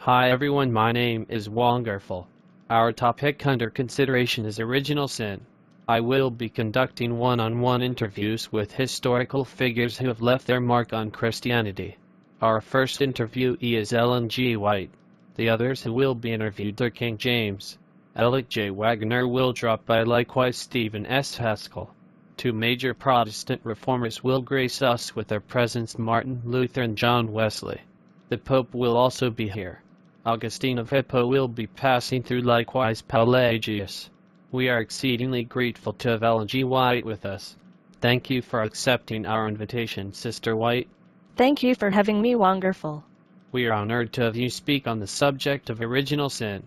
Hi everyone, my name is Wonderful. Our topic under consideration is original sin. I will be conducting one-on-one interviews with historical figures who have left their mark on Christianity. Our first interviewee is Ellen G. White. The others who will be interviewed are King James. Alec J. Wagner will drop by, likewise Stephen S. Haskell. Two major Protestant reformers will grace us with their presence, Martin Luther and John Wesley. The Pope will also be here. Augustine of Hippo will be passing through, likewise Pelagius. We are exceedingly grateful to have Ellen G. White with us. Thank you for accepting our invitation, Sister White. Thank you for having me, Wonderful. We are honored to have you speak on the subject of original sin.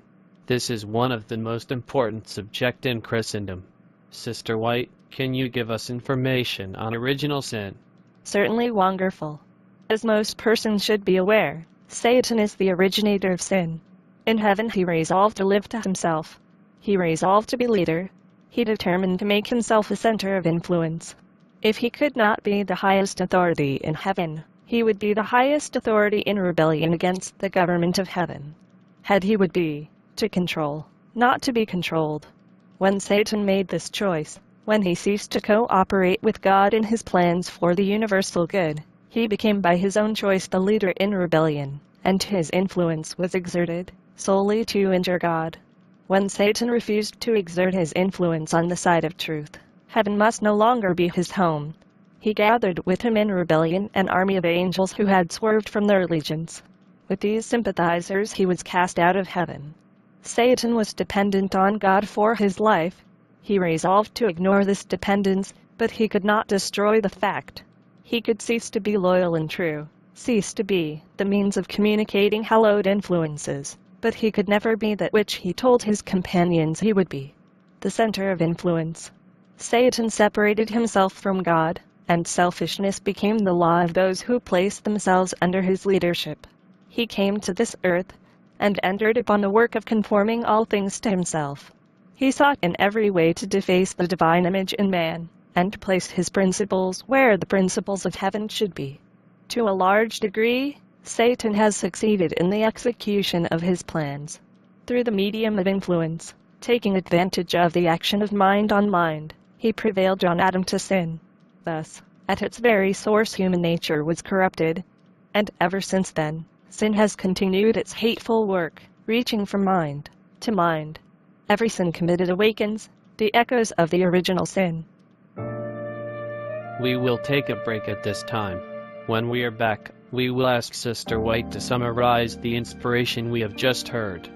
This is one of the most important subjects in Christendom. Sister White, can you give us information on original sin? Certainly, Wonderful. As most persons should be aware, Satan is the originator of sin. In heaven he resolved to live to himself. He resolved to be leader. He determined to make himself a center of influence. If he could not be the highest authority in heaven, he would be the highest authority in rebellion against the government of heaven. He would be to control, not to be controlled. When Satan made this choice, when he ceased to cooperate with God in his plans for the universal good, he became by his own choice the leader in rebellion, and his influence was exerted solely to injure God. When Satan refused to exert his influence on the side of truth, heaven must no longer be his home. He gathered with him in rebellion an army of angels who had swerved from their allegiance. With these sympathizers he was cast out of heaven. Satan was dependent on God for his life. He resolved to ignore this dependence, but he could not destroy the fact. He could cease to be loyal and true, cease to be the means of communicating hallowed influences, but he could never be that which he told his companions he would be, the center of influence. Satan separated himself from God, and selfishness became the law of those who placed themselves under his leadership. He came to this earth, and entered upon the work of conforming all things to himself. He sought in every way to deface the divine image in man, and to place his principles where the principles of heaven should be. To a large degree, Satan has succeeded in the execution of his plans. Through the medium of influence, taking advantage of the action of mind on mind, he prevailed on Adam to sin. Thus, at its very source human nature was corrupted, and ever since then, sin has continued its hateful work, reaching from mind to mind. Every sin committed awakens the echoes of the original sin. We will take a break at this time. When we are back, we will ask Sister White to summarize the inspiration we have just heard.